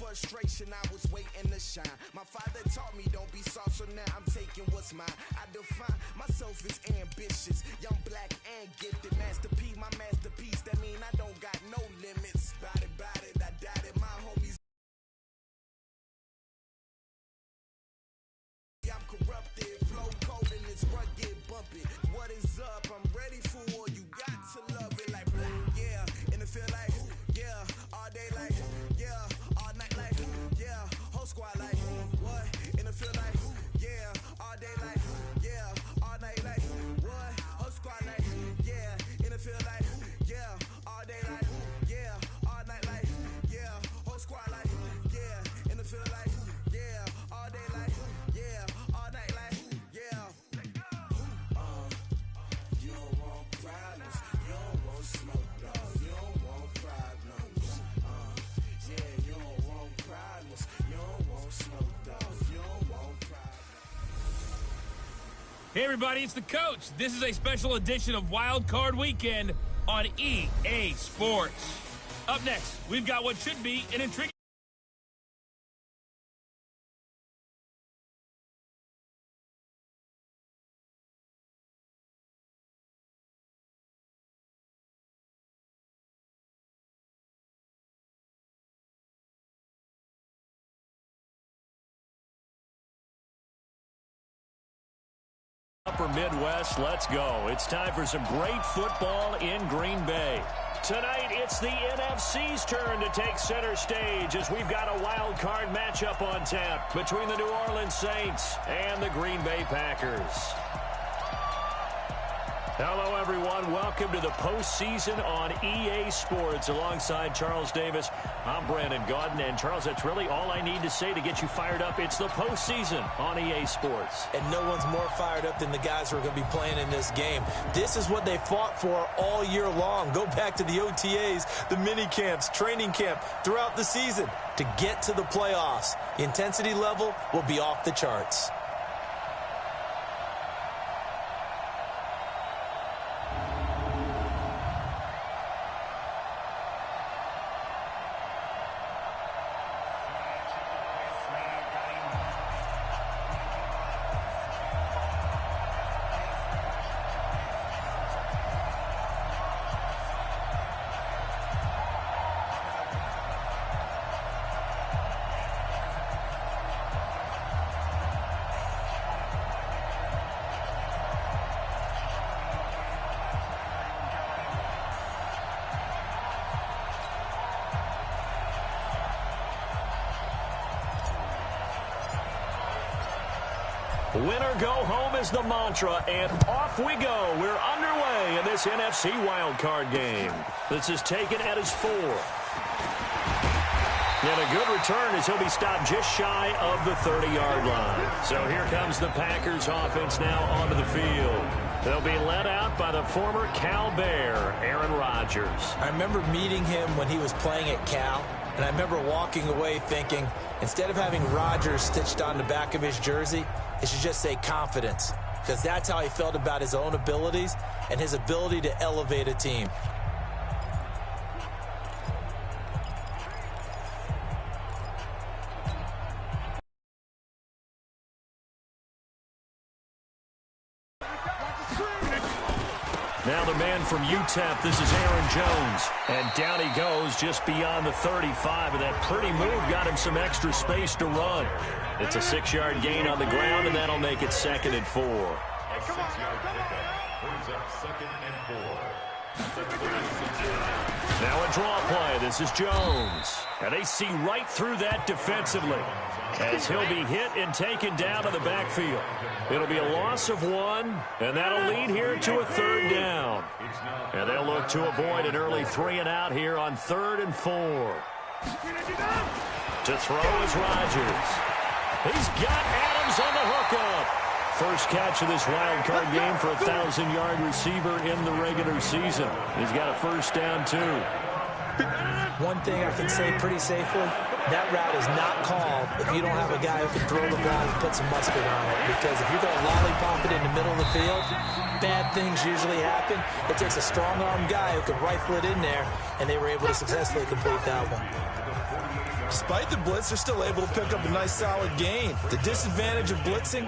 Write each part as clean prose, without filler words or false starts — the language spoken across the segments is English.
frustration, I was waiting to shine. My father taught me don't be soft, so now I'm taking what's mine. I define myself as ambitious, young, black, and gifted. Master P, my masterpiece, that mean I don't got no limits. Bout it, I doubt it, my homies. I'm corrupted, flow cold and this run get bumpy. What is up? I'm ready for war. You got to love it like yeah, and it feel like yeah, all day like yeah, all night like yeah, whole squad like what? And it feel like yeah, all day like yeah, all night like what? Whole squad like yeah, and it feel like yeah, all day like yeah, all night like yeah, whole squad like yeah, and it feel like yeah, all day like yeah. All night like, yeah. You don't want problems, you don't want smoke, dog. You don't want problems. Yeah, you don't want problems, you don't want smoke, dog. You don't want problems. Hey everybody, it's the coach. This is a special edition of Wild Card Weekend on EA Sports. Up next, we've got what should be an intriguing Upper Midwest, let's go. It's time for some great football in Green Bay. Tonight, it's the NFC's turn to take center stage as we've got a wild card matchup on tap between the New Orleans Saints and the Green Bay Packers. Hello, everyone. Welcome to the postseason on EA Sports. Alongside Charles Davis, I'm Brandon Gaudin. And, Charles, that's really all I need to say to get you fired up. It's the postseason on EA Sports. And no one's more fired up than the guys who are going to be playing in this game. This is what they fought for all year long. Go back to the OTAs, the mini camps, training camp, throughout the season to get to the playoffs. The intensity level will be off the charts. Winner go home is the mantra, and off we go. We're underway in this NFC wildcard game. This is taken at his 4. And a good return as he'll be stopped just shy of the 30-yard line. So here comes the Packers offense now onto the field. They'll be led out by the former Cal Bear, Aaron Rodgers. I remember meeting him when he was playing at Cal, and I remember walking away thinking, instead of having Rodgers stitched on the back of his jersey, it should just say confidence, because that's how he felt about his own abilities and his ability to elevate a team. Now the man from UTEP, this is Aaron Jones. And down he goes just beyond the 35, and that pretty move got him some extra space to run. It's a 6-yard gain on the ground, and that'll make it 2nd and 4. A 6-yard pickup brings up 2nd and 4. Now a draw play. This is Jones. And they see right through that defensively as he'll be hit and taken down to the backfield. It'll be a loss of 1, and that'll lead here to a 3rd down. And they'll look to avoid an early 3-and-out here on 3rd and 4. To throw is Rodgers. He's got Adams on the hookup. First catch of this wild card game for a 1,000-yard receiver in the regular season. He's got a first down, too. One thing I can say pretty safely, that route is not called if you don't have a guy who can throw the ball and put some mustard on it. Because if you're going to lollipop it in the middle of the field, bad things usually happen. It takes a strong-arm guy who can rifle it in there, and they were able to successfully complete that one. Despite the blitz, they're still able to pick up a nice solid gain. The disadvantage of blitzing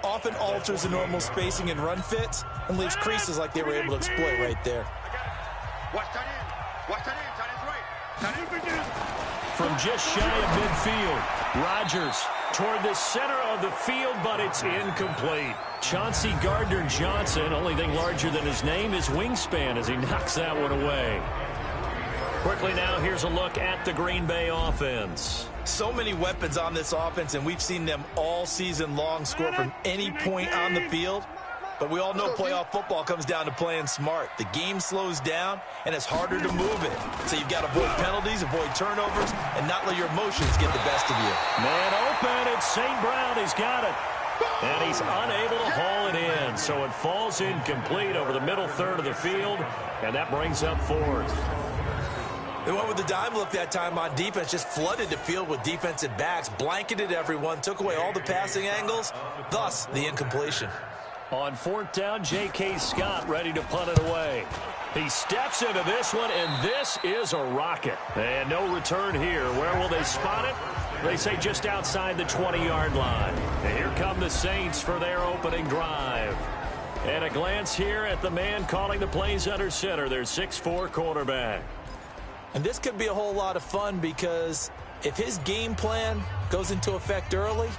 often alters the normal spacing and run fits and leaves creases like they were able to exploit right there. Watch tight end. Watch tight end. Tight end's right. Tight end. From just shy of midfield, Rodgers toward the center of the field, but it's incomplete. Chauncey Gardner-Johnson, only thing larger than his name is wingspan as he knocks that one away. Quickly now, here's a look at the Green Bay offense. So many weapons on this offense, and we've seen them all season long score from any point on the field. But we all know playoff football comes down to playing smart. The game slows down, and it's harder to move it. So you've got to avoid penalties, avoid turnovers, and not let your emotions get the best of you. Man open, it's St. Brown. He's got it. And he's unable to haul it in. So it falls incomplete over the middle third of the field, and that brings up fourth. They went with the dime look that time on defense, just flooded the field with defensive backs, blanketed everyone, took away all the passing angles, thus the incompletion. On fourth down, J.K. Scott ready to punt it away. He steps into this one, and this is a rocket. And no return here. Where will they spot it? They say just outside the 20-yard line. And here come the Saints for their opening drive. And a glance here at the man calling the plays under center, their 6'4" quarterback. And this could be a whole lot of fun because if his game plan goes into effect early,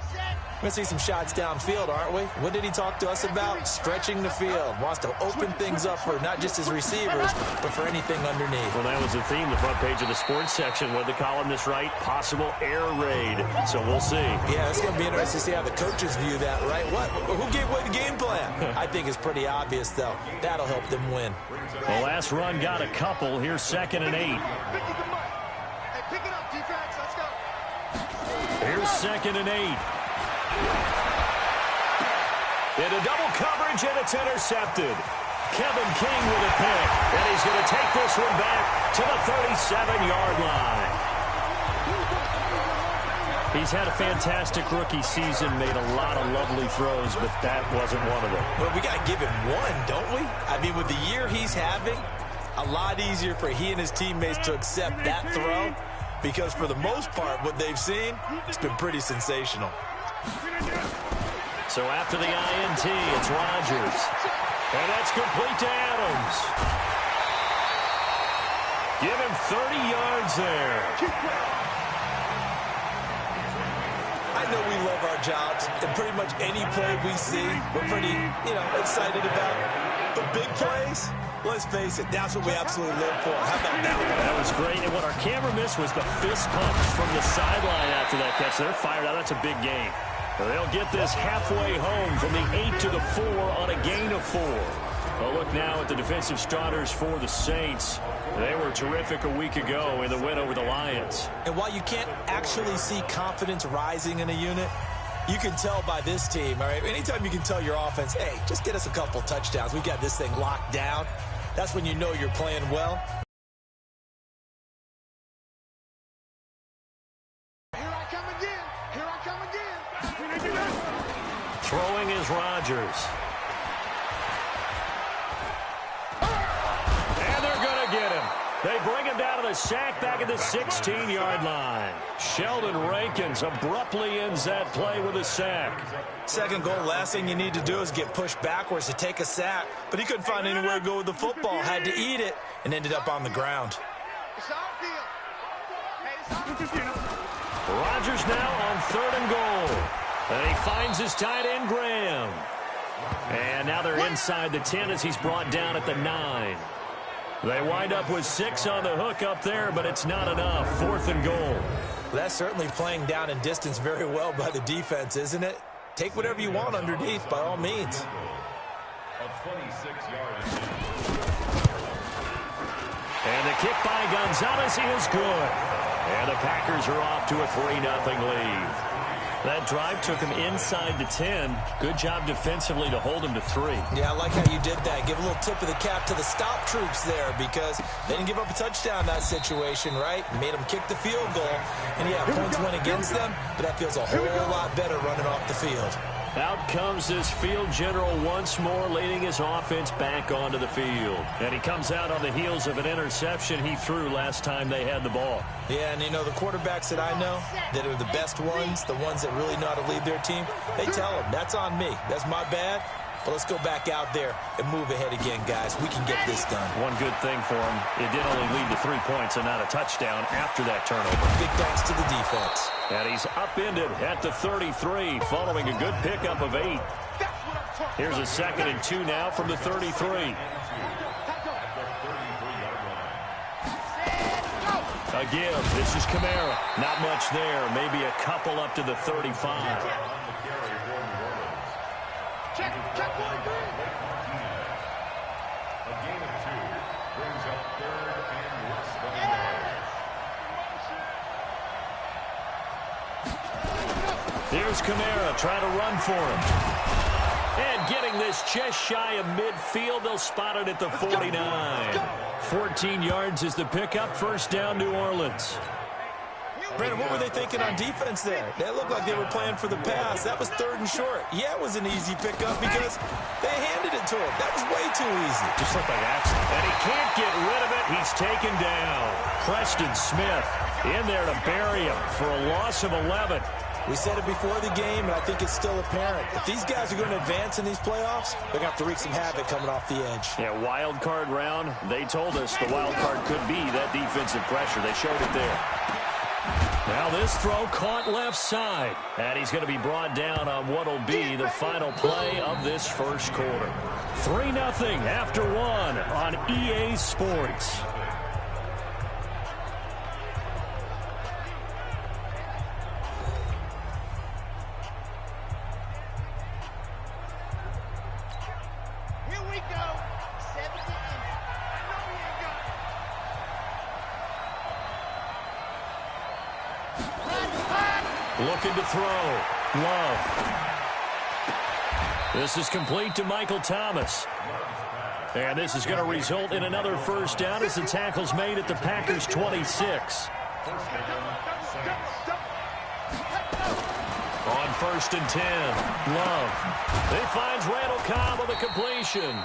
we're going to see some shots downfield, aren't we? What did he talk to us about? Stretching the field. Wants to open things up for not just his receivers, but for anything underneath. Well, that was the theme, the front page of the sports section. What did the columnist write? Possible air raid. So we'll see. Yeah, it's going to be interesting to see how the coaches view that, right? What? Who gave away the game plan? I think it's pretty obvious, though. That'll help them win. The last run got a couple. Here's 2nd and 8. Hey, pick it up, defense. Let's go. Here's 2nd and 8. Into double coverage, and it's intercepted. Kevin King with a pick, and he's going to take this one back to the 37-yard line. He's had a fantastic rookie season, made a lot of lovely throws, but that wasn't one of them. Well, we got to give him one, don't we? I mean, with the year he's having, a lot easier for he and his teammates to accept that throw because for the most part, what they've seen, it's been pretty sensational. So after the INT, it's Rodgers. And that's complete to Adams. Give him 30 yards there. I know we love our jobs, and pretty much any play we see, we're pretty, excited about. But big plays, let's face it, that's what we absolutely live for. How about that one? That was great. And what our camera missed was the fist pump from the sideline after that catch. They're fired out. That's a big game. They'll get this halfway home from the 8 to the 4 on a gain of 4. A look now at the defensive starters for the Saints. They were terrific a week ago in the win over the Lions. And while you can't actually see confidence rising in a unit, you can tell by this team, all right? Anytime you can tell your offense, hey, just get us a couple touchdowns. We got this thing locked down. That's when you know you're playing well. Here I come again. Here I come again. Throwing is Rodgers. And they're going to get him. They bring him down to the sack back at the 16-yard line. Sheldon Rankins abruptly ends that play with a sack. Second goal, last thing you need to do is get pushed backwards to take a sack. But he couldn't find anywhere to go with the football, had to eat it, and ended up on the ground. It's our deal. Hey, it's our deal. Rodgers now on 3rd and goal. And he finds his tight end, Graham. And now they're inside the 10 as he's brought down at the 9. They wind up with 6 on the hook up there, but it's not enough. 4th and goal. That's certainly playing down in distance very well by the defense, isn't it? Take whatever you want underneath, by all means. A 26-yard. And the kick by Gonzalez is good. And the Packers are off to a 3-0 lead. That drive took him inside the 10. Good job defensively to hold him to 3. Yeah, I like how you did that. Give a little tip of the cap to the stop troops there because they didn't give up a touchdown in that situation, right? Made them kick the field goal. And, yeah, points went against them, but that feels a whole lot better running off the field. Out comes this field general once more, leading his offense back onto the field. And he comes out on the heels of an interception he threw last time they had the ball. Yeah, and you know, the quarterbacks that I know that are the best ones, the ones that really know how to lead their team, they tell them, that's on me. That's my bad. But let's go back out there and move ahead again, guys. We can get this done. One good thing for him, it did only lead to 3 points and not a touchdown after that turnover. Big thanks to the defense. And he's upended at the 33, following a good pickup of 8. Here's a 2nd and 2 now from the 33. Again, this is Kamara. Not much there, maybe a couple up to the 35. Check 1, good. A gain of 2 brings up 3rd and less than 9. Here's Kamara trying to run for him. And getting this just shy of midfield, they'll spot it at the 49. 14 yards is the pickup, first down New Orleans. Brandon, what were they thinking on defense there? They looked like they were playing for the pass. That was 3rd and short. Yeah, it was an easy pickup because they handed it to him. That was way too easy. Just looked like accident. And he can't get rid of it. He's taken down. Preston Smith in there to bury him for a loss of 11. We said it before the game, and I think it's still apparent. If these guys are going to advance in these playoffs, they're going to have to wreak some havoc coming off the edge. Yeah, wild card round. They told us the wild card could be that defensive pressure. They showed it there. Now this throw caught left side. And he's going to be brought down on what will be the final play of this first quarter. 3-0 after 1 on EA Sports. Here we go. 7 to 8. I know we ain't got it. Looking to throw. Love. This is complete to Michael Thomas. And this is going to result in another first down as the tackle's made at the Packers' 26. On 1st and 10, Love. He finds Randall Cobb on the completion.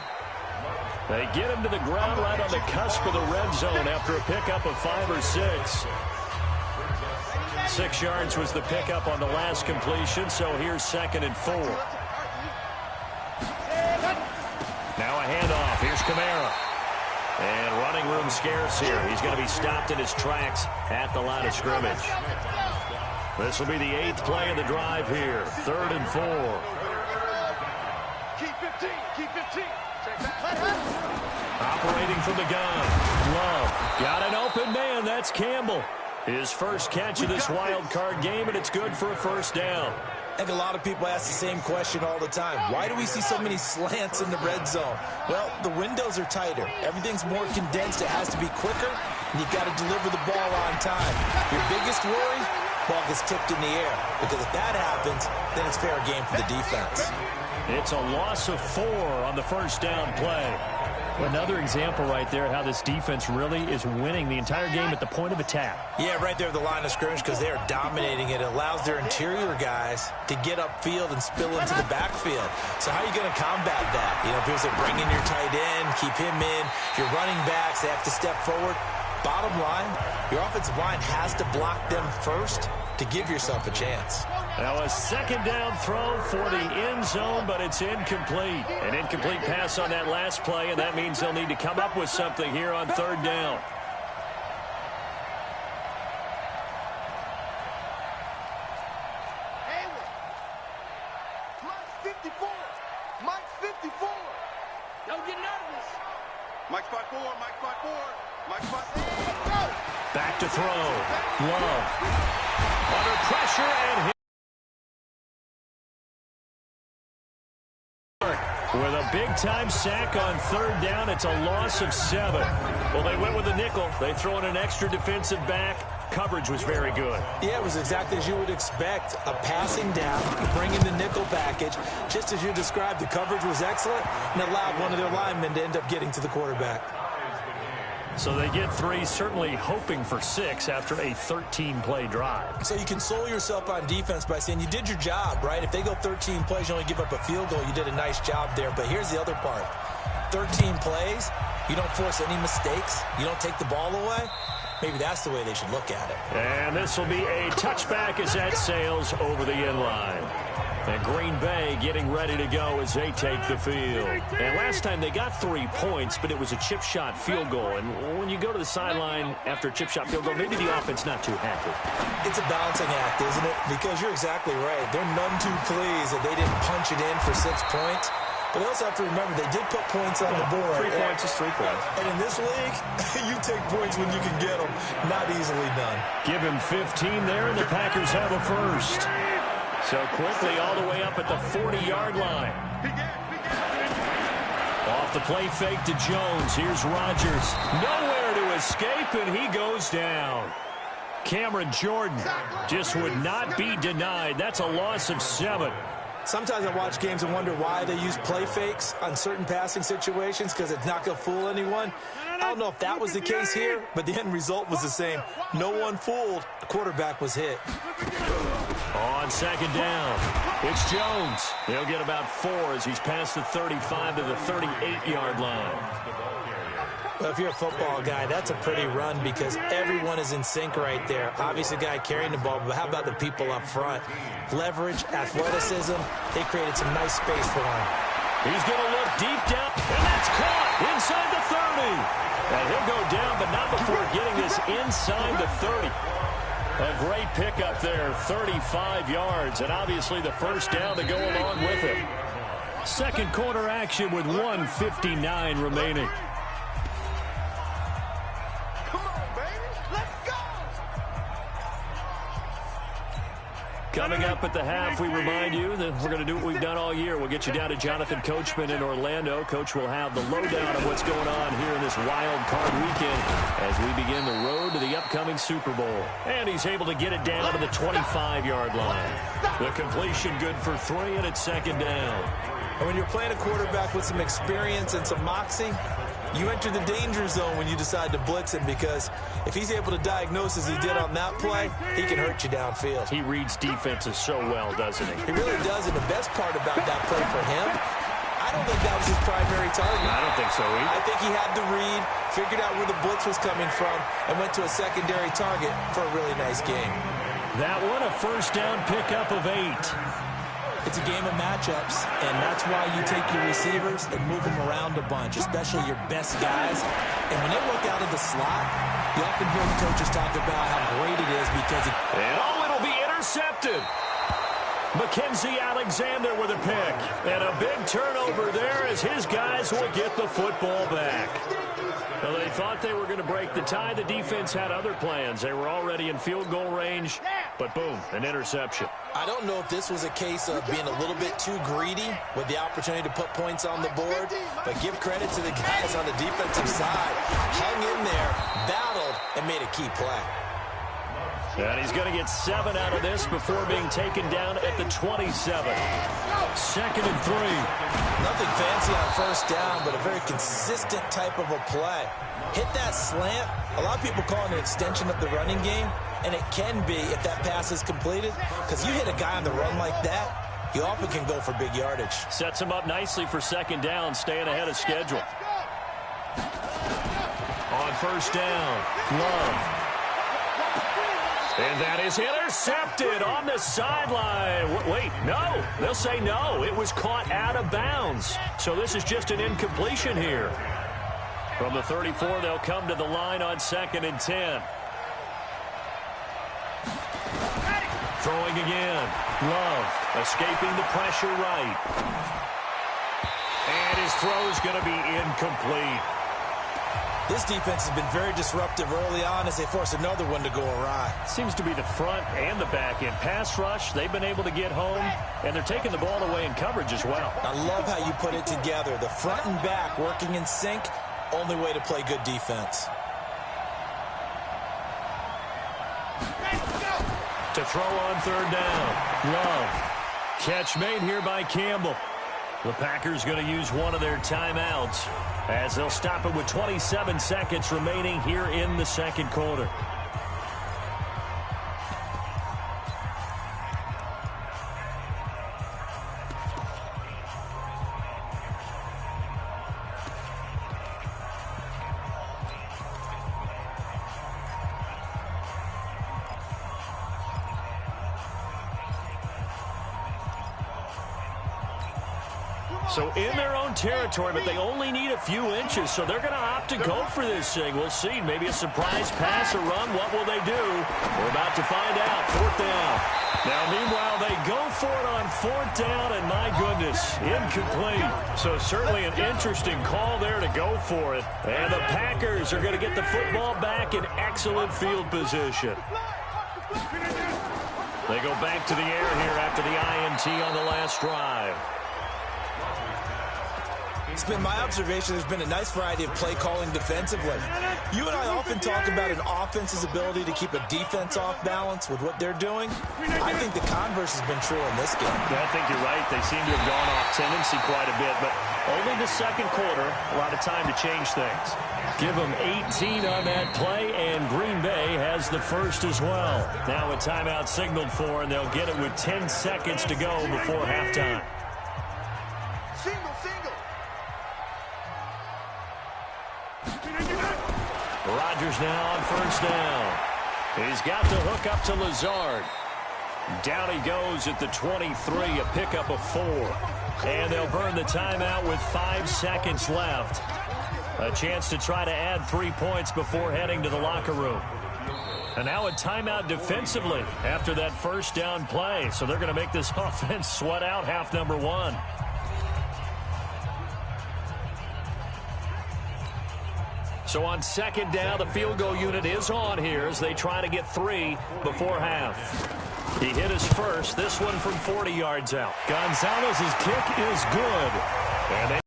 They get him to the ground right on the cusp of the red zone after a pickup of 5 or 6. 6 yards was the pickup on the last completion, so here's 2nd and 4. Now a handoff. Here's Kamara. And running room scarce here. He's going to be stopped in his tracks at the line of scrimmage. This will be the 8th play of the drive here. 3rd and 4. Keep 15. Keep 15. Operating from the gun. Love. Got an open man. That's Campbell. His first catch of this wild card game, and it's good for a first down. I think a lot of people ask the same question all the time. Why do we see so many slants in the red zone? Well, the windows are tighter. Everything's more condensed. It has to be quicker, and you've got to deliver the ball on time. Your biggest worry, ball gets tipped in the air. Because if that happens, then it's fair game for the defense. It's a loss of 4 on the first down play. Another example right there how this defense really is winning the entire game at the point of attack. Yeah, right there at the line of scrimmage because they are dominating it. It allows their interior guys to get upfield and spill into the backfield. So how are you going to combat that? You know, if you're bringing your tight end, keep him in. If your running backs, they have to step forward. Bottom line, your offensive line has to block them first to give yourself a chance. Now a 2nd down throw for the end zone, but it's incomplete. An incomplete pass on that last play, and that means they'll need to come up with something here on 3rd down. Mike's 54. Mike's 54. Don't get nervous. Mike's 5'4. Mike's 5'4. Mike's 5'4. Back to throw. Love. Under pressure and hit. With a big-time sack on 3rd down, it's a loss of 7. Well, they went with a nickel. They throw in an extra defensive back. Coverage was very good. Yeah, it was exactly as you would expect. A passing down, bring in the nickel package. Just as you described, the coverage was excellent and allowed one of their linemen to end up getting to the quarterback. So they get 3, certainly hoping for 6 after a 13-play drive. So you console yourself on defense by saying you did your job, right? If they go 13 plays, you only give up a field goal, you did a nice job there. But here's the other part. 13 plays, you don't force any mistakes, you don't take the ball away. Maybe that's the way they should look at it. And this will be a touchback as that sails over the end line. And Green Bay getting ready to go as they take the field. And last time they got 3 points, but it was a chip shot field goal. And when you go to the sideline after a chip shot field goal, maybe the offense not too happy. It's a balancing act, isn't it? Because you're exactly right. They're none too pleased that they didn't punch it in for 6 points. But they also have to remember they did put points on the board. 3 points is 3 points. And in this league, you take points when you can get them. Not easily done. Give him 15 there, and the Packers have a first. So quickly all the way up at the 40-yard line. Off the play fake to Jones. Here's Rodgers. Nowhere to escape, and he goes down. Cameron Jordan just would not be denied. That's a loss of 7. Sometimes I watch games and wonder why they use play fakes on certain passing situations because it's not going to fool anyone. I don't know if that was the case here, but the end result was the same. No one fooled. The quarterback was hit. On second down, it's Jones. He'll get about 4 as he's past the 35 to the 38-yard line. Well, if you're a football guy, that's a pretty run because everyone is in sync right there. Obviously, the guy carrying the ball, but how about the people up front? Leverage, athleticism, they created some nice space for him. He's going to look deep down, and that's caught inside the 30. And he'll go down, but not before getting this inside the 30. A great pickup there, 35 yards, and obviously the first down to go along with it. Second quarter action with 1:59 remaining. Coming up at the half, we remind you that we're going to do what we've done all year. We'll get you down to Jonathan Coachman in Orlando. Coach will have the lowdown of what's going on here in this wild card weekend as we begin the road to the upcoming Super Bowl. And he's able to get it down to the 25-yard line. The completion good for 3, and it's second down. And when you're playing a quarterback with some experience and some moxie, you enter the danger zone when you decide to blitz him because if he's able to diagnose as he did on that play, he can hurt you downfield. He reads defenses so well, doesn't he? He really does, and the best part about that play for him, I don't think that was his primary target. I don't think so either. I think he had the read, figured out where the blitz was coming from, and went to a secondary target for a really nice game. That one, a first down pickup of 8. It's a game of matchups, and that's why you take your receivers and move them around a bunch, especially your best guys. And when they work out of the slot, you often hear the coaches talk about how great it is because it... And it'll be intercepted. Mackenzie Alexander with a pick. And a big turnover there as his guys will get the football back. Well, they thought they were going to break the tie. The defense had other plans. They were already in field goal range, but boom, an interception. I don't know if this was a case of being a little bit too greedy with the opportunity to put points on the board, but give credit to the guys on the defensive side. Hung in there, battled, and made a key play. And he's going to get 7 out of this before being taken down at the 27. Second and 3. Nothing fancy on first down, but a very consistent type of a play. Hit that slant. A lot of people call it an extension of the running game, and it can be if that pass is completed, because you hit a guy on the run like that, you often can go for big yardage. Sets him up nicely for second down, staying ahead of schedule. On first down, Love. And that is intercepted on the sideline. Wait, no. They'll say no. It was caught out of bounds. So this is just an incompletion here. From the 34, they'll come to the line on second and 10. Throwing again. Love escaping the pressure right. And his throw's going to be incomplete. This defense has been very disruptive early on as they force another one to go awry. Seems to be the front and the back end. Pass rush, they've been able to get home, and they're taking the ball away in coverage as well. I love how you put it together. The front and back working in sync, only way to play good defense. To throw on third down. Love. Catch made here by Campbell. The Packers going to use one of their timeouts as they'll stop it with 27 seconds remaining here in the second quarter. So in their own territory, but they only need a few inches, so they're going to opt to go for this thing. We'll see. Maybe a surprise pass or run. What will they do? We're about to find out. Fourth down. Now, meanwhile, they go for it on fourth down, and my goodness, incomplete. So certainly an interesting call there to go for it. And the Packers are going to get the football back in excellent field position. They go back to the air here after the INT on the last drive. It's been my observation there's been a nice variety of play calling defensively. You and I often talk about an offense's ability to keep a defense off balance with what they're doing. I think the converse has been true in this game. Yeah, I think you're right. They seem to have gone off tendency quite a bit, but only the second quarter, a lot of time to change things. Give them 18 on that play, and Green Bay has the first as well. Now a timeout signaled for, and they'll get it with 10 seconds to go before halftime. Single, single. Rodgers now on first down. He's got the hook up to Lazard. Down he goes at the 23, a pickup of 4. And they'll burn the timeout with 5 seconds left. A chance to try to add 3 points before heading to the locker room. And now a timeout defensively after that first down play. So they're going to make this offense sweat out half number 1. So on second down, the field goal unit is on here as they try to get 3 before half. He hit his first, this one from 40 yards out. Gonzalez's kick is good. And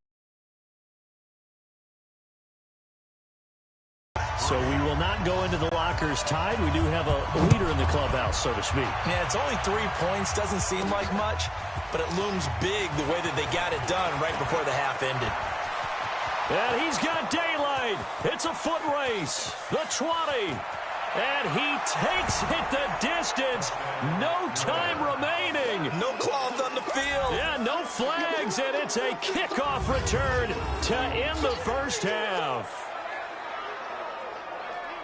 so we will not go into the lockers tied. We do have a leader in the clubhouse, so to speak. Yeah, it's only 3 points. Doesn't seem like much, but it looms big the way that they got it done right before the half ended. And he's got daylight. It's a foot race. The 20. And he takes it the distance. No time remaining. No cloth on the field. Yeah, no flags, and it's a kickoff return to end the first half.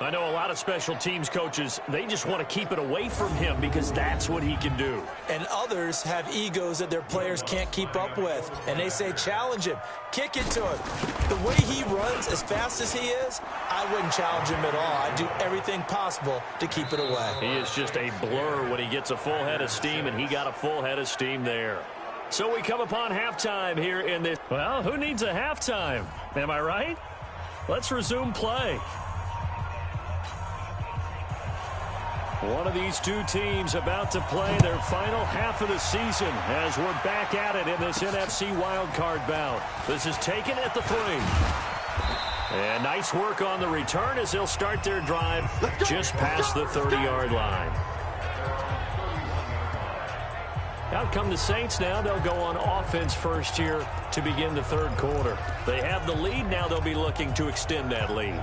I know a lot of special teams coaches, they just want to keep it away from him because that's what he can do. And others have egos that their players can't keep up with. And they say, challenge him. Kick it to him. The way he runs as fast as he is, I wouldn't challenge him at all. I'd do everything possible to keep it away. He is just a blur when he gets a full head of steam, and he got a full head of steam there. So we come upon halftime here in this. Well, who needs a halftime? Am I right? Let's resume play. One of these two teams about to play their final half of the season as we're back at it in this NFC wildcard bout. This is taken at the 3. And nice work on the return as they'll start their drive just past the 30-yard line. Out come the Saints now. They'll go on offense first here to begin the third quarter. They have the lead. Now they'll be looking to extend that lead.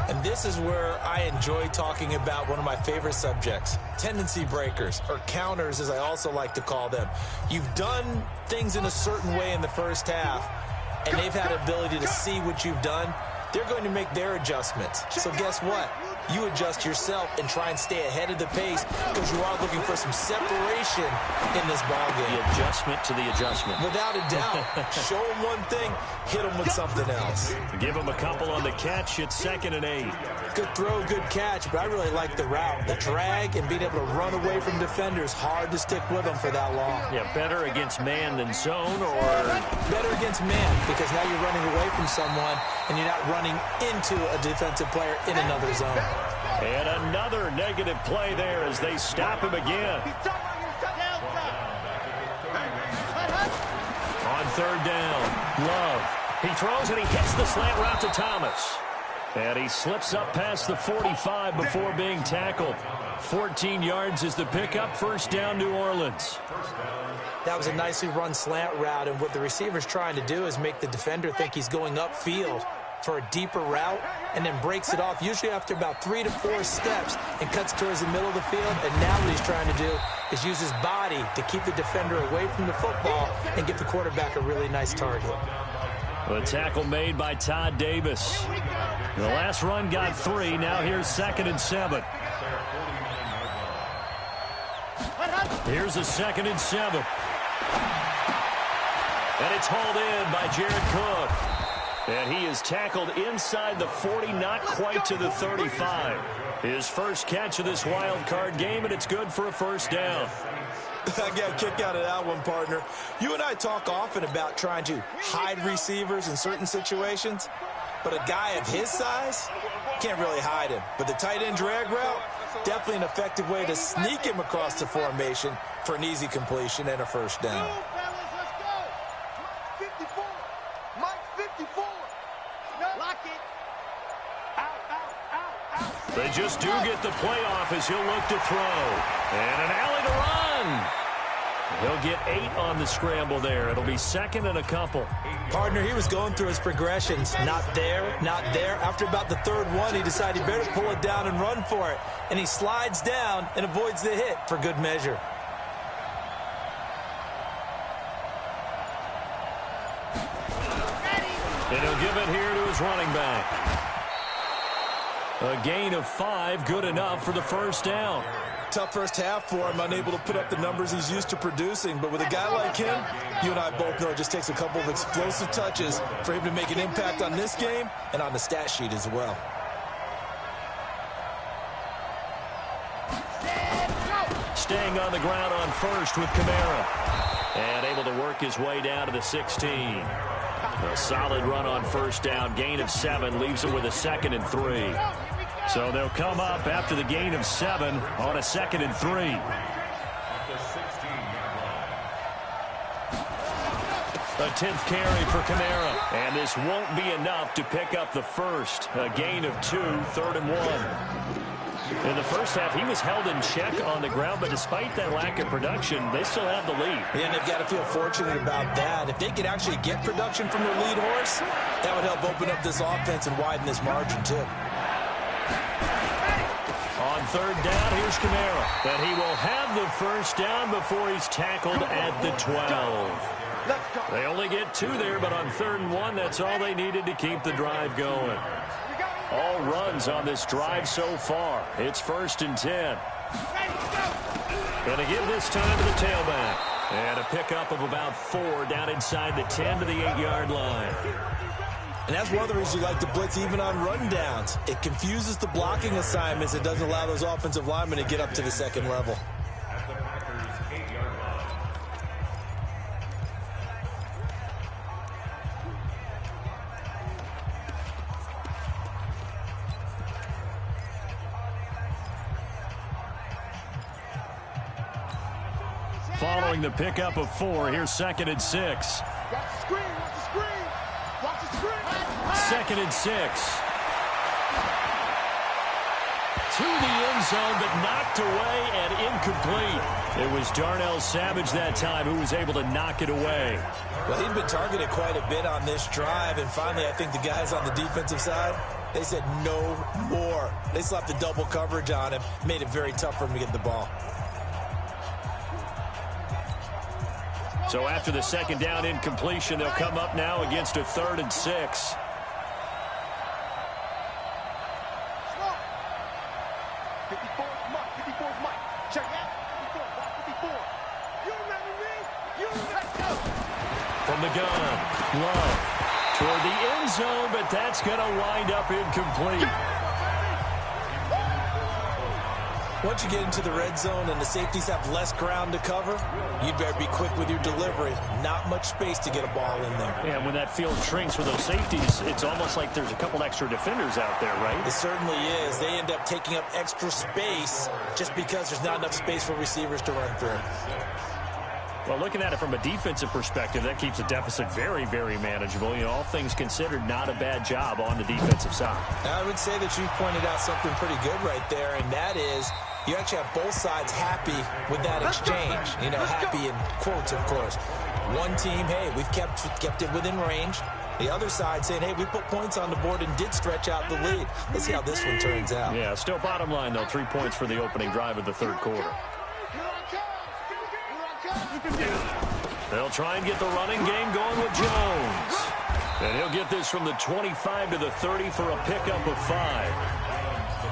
And this is where I enjoy talking about one of my favorite subjects, tendency breakers, or counters as I also like to call them. You've done things in a certain way in the first half, and they've had the ability to see what you've done. They're going to make their adjustments. So guess what? You adjust yourself and try and stay ahead of the pace because you are looking for some separation in this ballgame. The adjustment to the adjustment. Without a doubt. Show them one thing, hit them with something else. Give them a couple on the catch. It's 2nd and 8. Good throw, good catch, but I really like the route. The drag and being able to run away from defenders, hard to stick with them for that long. Yeah, better against man than zone, or better against man because now you're running away from someone and you're not running into a defensive player in another zone. And another negative play there as they stop him again. On 3rd down, Love. He throws and he hits the slant route to Thomas. And he slips up past the 45 before being tackled. 14 yards is the pickup. First down, New Orleans. That was a nicely run slant route, and what the receiver's trying to do is make the defender think he's going upfield for a deeper route and then breaks it off, usually after about 3 to 4 steps, and cuts towards the middle of the field. And now what he's trying to do is use his body to keep the defender away from the football and give the quarterback a really nice target. A tackle made by Todd Davis. The last run got 3. Now here's 2nd and 7. Here's a 2nd and 7. And it's hauled in by Jared Cook. And he is tackled inside the 40, not quite to the 35. His first catch of this wild card game, and it's good for a first down. I got a kick out of that one, partner. You and I talk often about trying to hide receivers in certain situations, but a guy of his size can't really hide him. But the tight end drag route, definitely an effective way to sneak him across the formation for an easy completion and a first down. They just do get the playoff as he'll look to throw. And an alley to run. He'll get 8 on the scramble there. It'll be 2nd and a couple. Partner, he was going through his progressions. Not there, not there. After about the 3rd one, he decided he better pull it down and run for it. And he slides down and avoids the hit for good measure. And he'll give it here to his running back. A gain of 5, good enough for the first down. Tough first half for him, unable to put up the numbers he's used to producing. But with a guy like him, you and I both know it just takes a couple of explosive touches for him to make an impact on this game and on the stat sheet as well. Staying on the ground on first with Kamara. And able to work his way down to the 16. A solid run on first down. Gain of 7 leaves him with a 2nd and 3. So they'll come up after the gain of 7 on a 2nd and 3. A 10th carry for Kamara. And this won't be enough to pick up the first. A gain of 2, 3rd and 1. In the first half, he was held in check on the ground, but despite that lack of production, they still have the lead. Yeah, and they've got to feel fortunate about that. If they could actually get production from their lead horse, that would help open up this offense and widen this margin, too. On 3rd down, here's Kamara. And he will have the first down before he's tackled at the 12. They only get 2 there, but on 3rd and 1, that's all they needed to keep the drive going. All runs on this drive so far. It's 1st and 10. Going to give this time to the tailback. And a pickup of about 4 down inside the 10 to the 8-yard line. And that's one of the reasons you like to blitz even on rundowns. It confuses the blocking assignments. It doesn't allow those offensive linemen to get up to the 2nd level. Following the pickup of 4, here's 2nd and 6. Watch the screen, watch the screen. Watch the screen. 2nd and 6. To the end zone, but knocked away and incomplete. It was Darnell Savage that time who was able to knock it away. Well, he'd been targeted quite a bit on this drive, and finally I think the guys on the defensive side, they said no more. They slapped the double coverage on him, made it very tough for him to get the ball. So after the 2nd down incompletion, they'll come up now against a 3rd and 6. From the gun, Love toward the end zone, but that's going to wind up incomplete. Once you get into the red zone and the safeties have less ground to cover, you'd better be quick with your delivery. Not much space to get a ball in there. Yeah, when that field shrinks with those safeties, it's almost like there's a couple extra defenders out there, right? It certainly is. They end up taking up extra space just because there's not enough space for receivers to run through. Well, looking at it from a defensive perspective, that keeps the deficit very, very manageable. You know, all things considered, not a bad job on the defensive side. I would say that you've pointed out something pretty good right there, and that is you actually have both sides happy with that exchange. You know, happy in quotes, of course. One team, hey, we've kept it within range. The other side saying, hey, we put points on the board and did stretch out the lead. Let's see how this one turns out. Yeah, still bottom line, though, 3 points for the opening drive of the third quarter. They'll try and get the running game going with Jones. And he'll get this from the 25 to the 30 for a pickup of 5.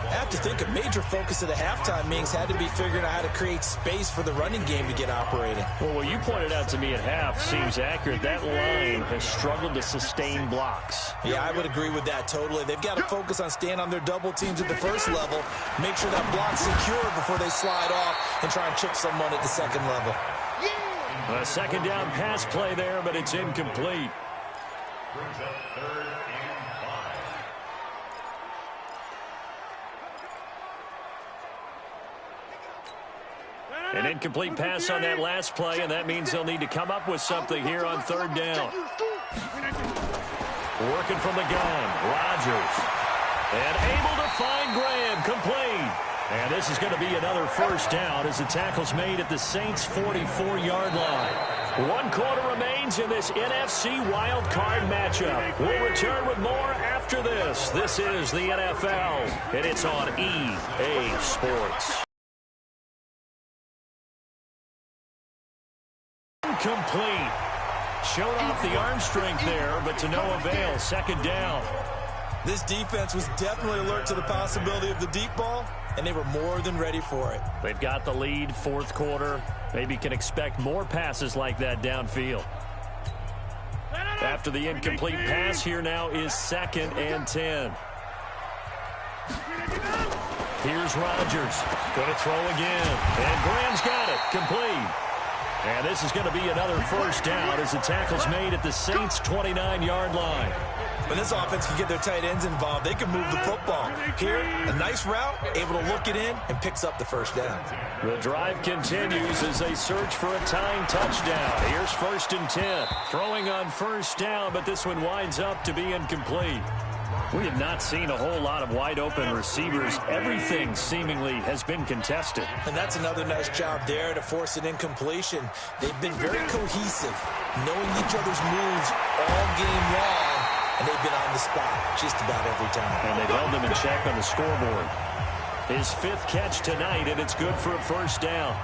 I have to think a major focus of the halftime meetings had to be figuring out how to create space for the running game to get operating. Well, what you pointed out to me at half seems accurate. That line has struggled to sustain blocks. Yeah, I would agree with that totally. They've got to focus on staying on their double teams at the first level, make sure that block's secure before they slide off and try and chip someone at the second level. A second down pass play there, but it's incomplete. Brings up 3rd and 5. An incomplete pass on that last play, and that means they'll need to come up with something here on 3rd down. Working from the gun, Rodgers. And able to find Graham, complete. And this is going to be another first down as the tackle's made at the Saints' 44-yard line. 1 quarter remains in this NFC wild card matchup. We'll return with more after this. This is the NFL, and it's on EA Sports. Complete. Showed off the arm strength there, but to no avail. Second down. This defense was definitely alert to the possibility of the deep ball, and they were more than ready for it. They've got the lead, fourth quarter. Maybe can expect more passes like that downfield. After the incomplete pass, here now is 2nd and 10. Here's Rodgers. Going to throw again. And Graham's got it. Complete. And this is going to be another first down as the tackle's made at the Saints' 29-yard line. When this offense can get their tight ends involved, they can move the football. Here, a nice route, able to look it in, and picks up the first down. The drive continues as they search for a tying touchdown. Here's 1st and 10. Throwing on first down, but this one winds up to be incomplete. We have not seen a whole lot of wide-open receivers. Everything seemingly has been contested. And that's another nice job there to force an incompletion. They've been very cohesive, knowing each other's moves all game long, and they've been on the spot just about every time. And they've held them in check on the scoreboard. His 5th catch tonight, and it's good for a first down.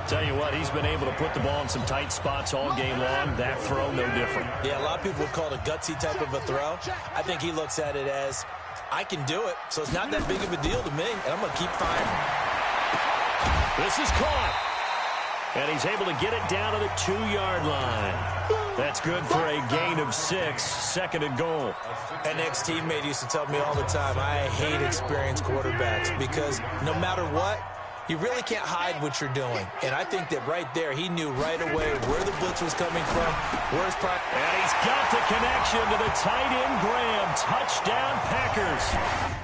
Tell you what, he's been able to put the ball in some tight spots all game long. That throw, no different. Yeah, a lot of people would call it a gutsy type of a throw. I think he looks at it as, I can do it, so it's not that big of a deal to me, and I'm going to keep firing. This is caught. And he's able to get it down to the 2-yard line. That's good for a gain of 6, 2nd and goal. An ex-teammate used to tell me all the time, I hate experienced quarterbacks because no matter what, you really can't hide what you're doing. And I think that right there, he knew right away where the blitz was coming from, where's and he's got the connection to the tight end, Graham. Touchdown, Packers.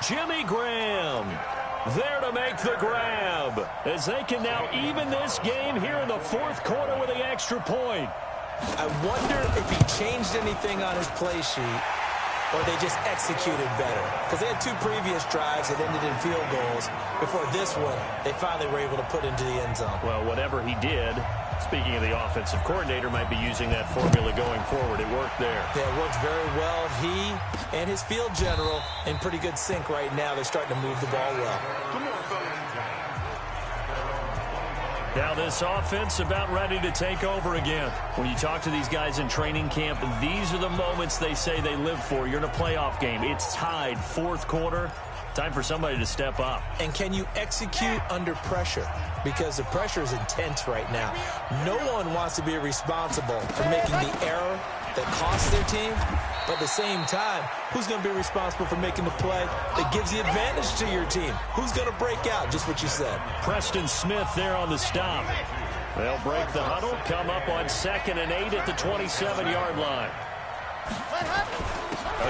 Jimmy Graham. There to make the grab, as they can now even this game here in the fourth quarter with the extra point. I wonder if he changed anything on his play sheet, or they just executed better. Because they had 2 previous drives that ended in field goals. Before this one, they finally were able to put into the end zone. Well, whatever he did, speaking of the offensive coordinator, might be using that formula going forward. It worked there. Yeah, it worked very well. He and his field general in pretty good sync right now. They're starting to move the ball well. Come on, fellas. Now this offense about ready to take over again. When you talk to these guys in training camp, these are the moments they say they live for. You're in a playoff game. It's tied, fourth quarter. Time for somebody to step up. And can you execute under pressure? Because the pressure is intense right now. No one wants to be responsible for making the error that costs their team. But at the same time, who's going to be responsible for making the play that gives the advantage to your team? Who's going to break out? Just what you said. Preston Smith there on the stop. They'll break the huddle, come up on 2nd and 8 at the 27-yard line.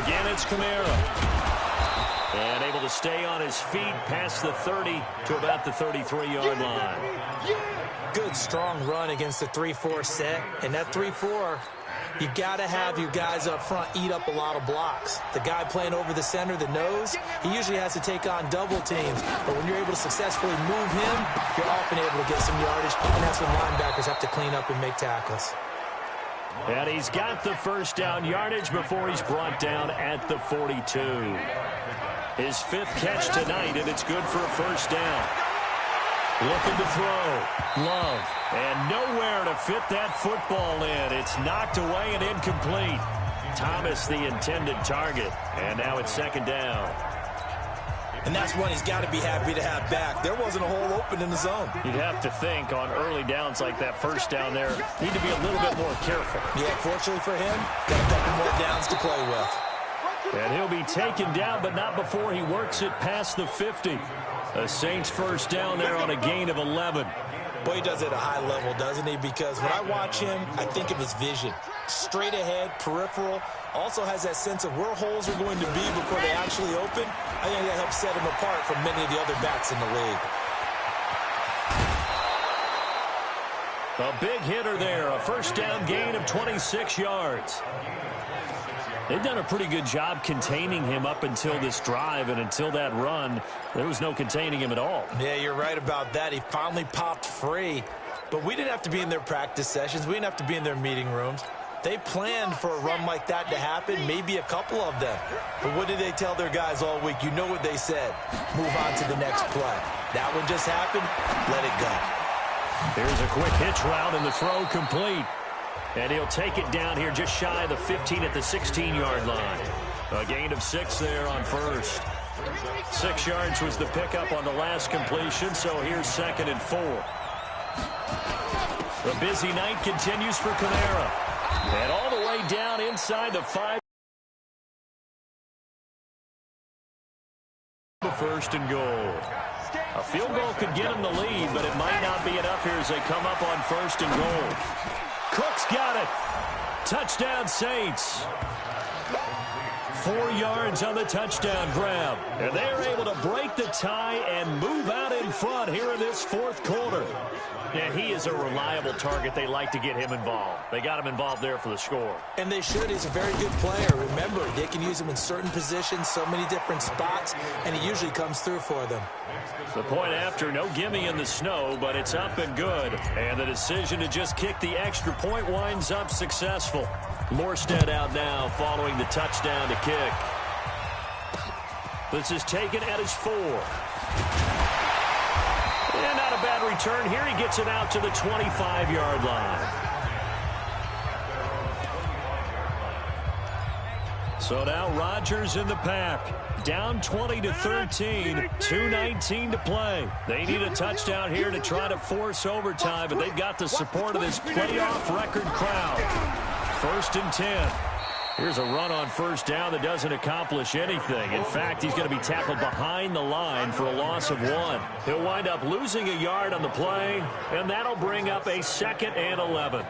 Again, it's Kamara. And able to stay on his feet past the 30 to about the 33-yard line. Good, strong run against the 3-4 set. And that 3-4, you got to have your guys up front eat up a lot of blocks. The guy playing over the center, the nose, he usually has to take on double teams. But when you're able to successfully move him, you're often able to get some yardage. And that's when linebackers have to clean up and make tackles. And he's got the first down yardage before he's brought down at the 42. His 5th catch tonight, and it's good for a first down. Looking to throw. Love. And nowhere to fit that football in. It's knocked away and incomplete. Thomas, the intended target. And now it's 2nd down. And that's one he's got to be happy to have back. There wasn't a hole open in the zone. You'd have to think on early downs like that first down there, need to be a little bit more careful. Yeah, fortunately for him, got a couple more downs to play with. And he'll be taken down, but not before he works it past the 50. A Saints first down there on a gain of 11. Boy, he does it at a high level, doesn't he? Because when I watch him, I think of his vision. Straight ahead, peripheral. Also has that sense of where holes are going to be before they actually open. I think that helps set him apart from many of the other backs in the league. A big hitter there. A first down gain of 26 yards. They've done a pretty good job containing him up until this drive, and until that run, there was no containing him at all. Yeah, you're right about that. He finally popped free. But we didn't have to be in their practice sessions. We didn't have to be in their meeting rooms. They planned for a run like that to happen, maybe a couple of them. But what did they tell their guys all week? You know what they said. Move on to the next play. That one just happened. Let it go. Here's a quick hitch route, and the throw complete. And he'll take it down here just shy of the 15 at the 16-yard line. A gain of 6 there on first. 6 yards was the pickup on the last completion, so here's 2nd and 4. The busy night continues for Kamara. And all the way down inside the 5. First and goal. A field goal could get him the lead, but it might not be enough here as they come up on 1st and goal. Cook's got it. Touchdown, Saints. 4 yards on the touchdown grab. And they're able to break the tie and move out in front here in this 4th quarter. And he is a reliable target. They like to get him involved. They got him involved there for the score. And they should. He's a very good player. Remember, they can use him in certain positions, so many different spots, and he usually comes through for them. The point after, no gimme in the snow, but it's up and good. And the decision to just kick the extra point winds up successful. Morstead out now following the touchdown to kick. This is taken at his 4. And not a bad return here. He gets it out to the 25-yard line. So now Rodgers in the pack. Down 20-13, 2:19 to play. They need a touchdown here to try to force overtime, but they've got the support of this playoff record crowd. 1st and 10. Here's a run on first down that doesn't accomplish anything. In fact, he's going to be tackled behind the line for a loss of 1. He'll wind up losing a yard on the play, and that'll bring up a 2nd and 11.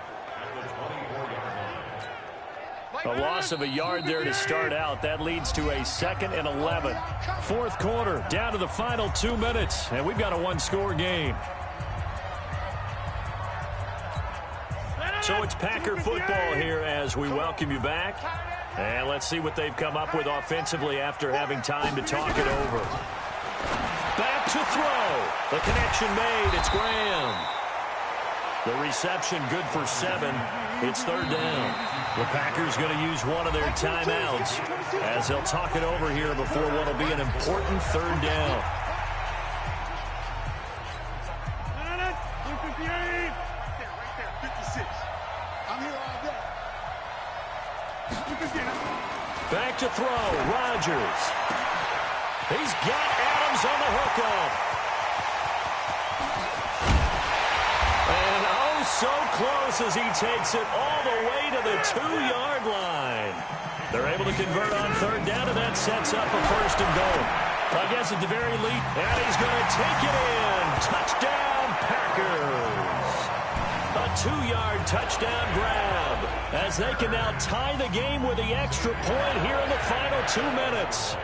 A loss of a yard there to start out. That leads to a 2nd and 11. Fourth quarter, down to the final 2 minutes, and we've got a one-score game. So it's Packer football here as we welcome you back. And let's see what they've come up with offensively after having time to talk it over. Back to throw. The connection made. It's Graham. The reception good for 7. It's 3rd down. The Packers going to use one of their timeouts as they'll talk it over here before what will be an important 3rd down. Back to throw. Rodgers. He's got Adams on the hookup. And oh, so close as he takes it all the way to the 2-yard line. They're able to convert on 3rd down, and that sets up a 1st and goal. I guess at the very least, and he's going to take it in. Touchdown, Packers. A 2-yard touchdown grab as they can now tie the game with the extra point here in the final 2 minutes.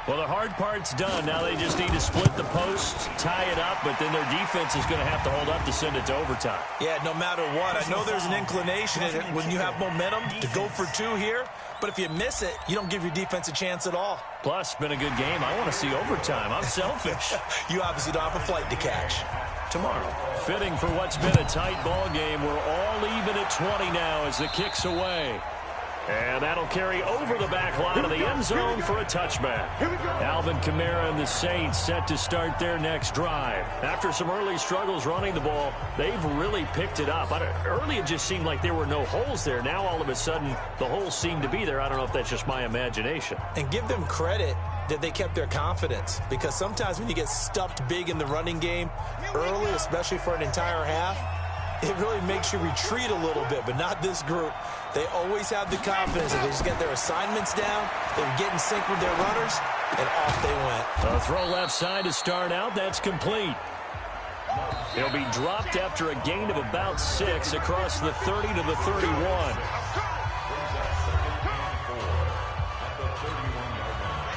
Well, the hard part's done. Now they just need to split the posts, tie it up, but then their defense is going to have to hold up to send it to overtime. Yeah, no matter what. I know there's an inclination when you have momentum to go for 2 here, but if you miss it, you don't give your defense a chance at all. Plus, been a good game. I want to see overtime. I'm selfish. You obviously don't have a flight to catch. Tomorrow. Fitting for what's been a tight ball game. We're all even at 20 now as the kick's away. And that'll carry over the back line of the end zone for a touchback. Alvin Kamara and the Saints set to start their next drive. After some early struggles running the ball, they've really picked it up. Early it just seemed like there were no holes there. Now all of a sudden the holes seem to be there. I don't know if that's just my imagination. And give them credit that they kept their confidence, because sometimes when you get stuffed big in the running game early, especially for an entire half, it really makes you retreat a little bit, but not this group. They always have the confidence that they just get their assignments down, they get in sync with their runners, and off they went. A throw left side to start out. That's complete. He'll be dropped after a gain of about 6 across the 30 to the 31.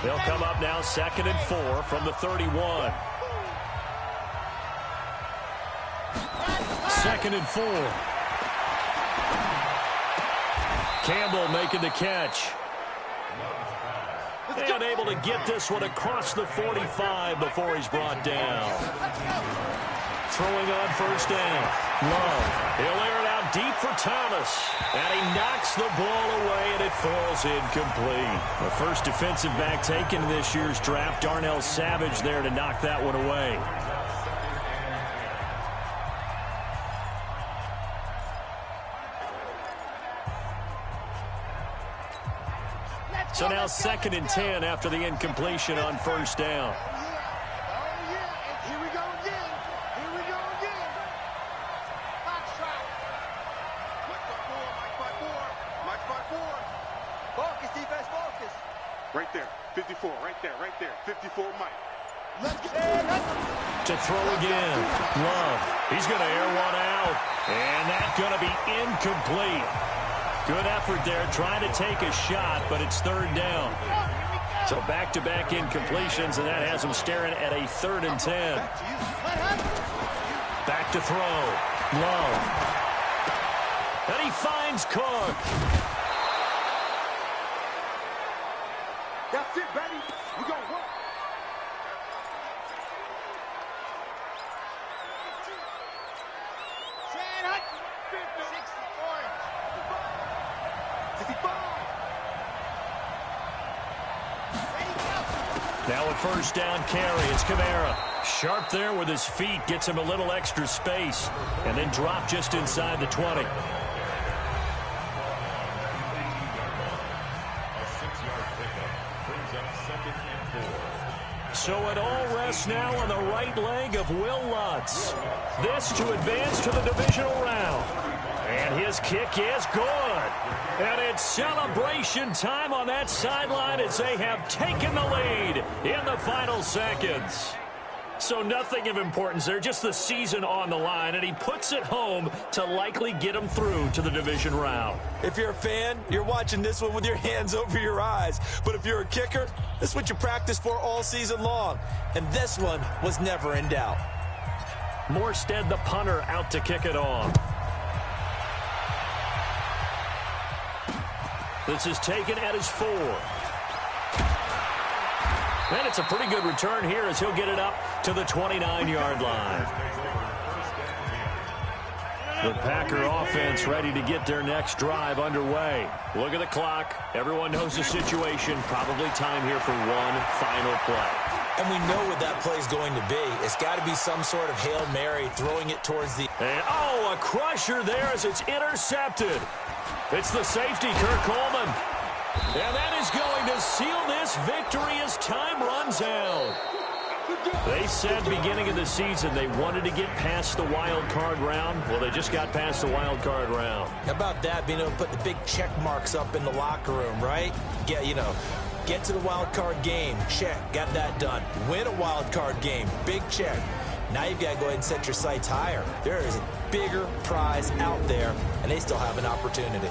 They'll come up now 2nd and 4 from the 31. 2nd and 4. Campbell making the catch. And able to get this one across the 45 before he's brought down. Throwing on 1st down. Love. He'll air it out deep for Thomas. And he knocks the ball away, and it falls incomplete. The first defensive back taken in this year's draft, Darnell Savage, there to knock that one away. So now 2nd and 10 after the incompletion on 1st down. Here we go again. Here we go again. Box trap. Mike 5-4. Focus, defense, focus. Right there. 54. Right there. 54, Mike. Let's get To throw again. Love. He's going to air one out. And that's going to be incomplete. Good effort there, trying to take a shot, but it's 3rd down. So back-to-back incompletions, and that has him staring at a 3rd and 10. Back to throw. Love. And he finds Cook. That's it, baby. We gonna work. Now a 1st down carry. It's Kamara. Sharp there with his feet. Gets him a little extra space. And then drop just inside the 20. A 6-yard pickup brings up 2nd and 4. So it all rests now on the right leg of Will Lutz. This to advance to the divisional round. And his kick is good. And it's celebration time on that sideline as they have taken the lead in the final seconds. So nothing of importance there, just the season on the line, and he puts it home to likely get him through to the division round. If you're a fan, you're watching this one with your hands over your eyes. But if you're a kicker, this is what you practice for all season long. And this one was never in doubt. Morstead, the punter, out to kick it off. This is taken at his 4. And it's a pretty good return here as he'll get it up to the 29-yard line. The Packer offense ready to get their next drive underway. Look at the clock. Everyone knows the situation. Probably time here for one final play. And we know what that play is going to be. It's got to be some sort of Hail Mary, throwing it towards the... And, oh, a crusher there as it's intercepted. It's the safety, Kirk Coleman. And that is going to seal this victory as time runs out. They said beginning of the season they wanted to get past the wild card round. Well, they just got past the wild card round. How about that, being able to put the big check marks up in the locker room, right? Get to the wild card game. Check. Got that done. Win a wild card game. Big check. Now you've got to go ahead and set your sights higher. There is a bigger prize out there, and they still have an opportunity.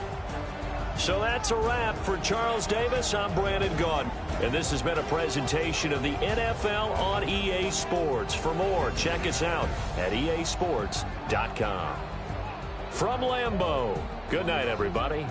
So that's a wrap for Charles Davis. I'm Brandon Gaudin, and this has been a presentation of the NFL on EA Sports. For more, check us out at easports.com. From Lambeau, good night, everybody.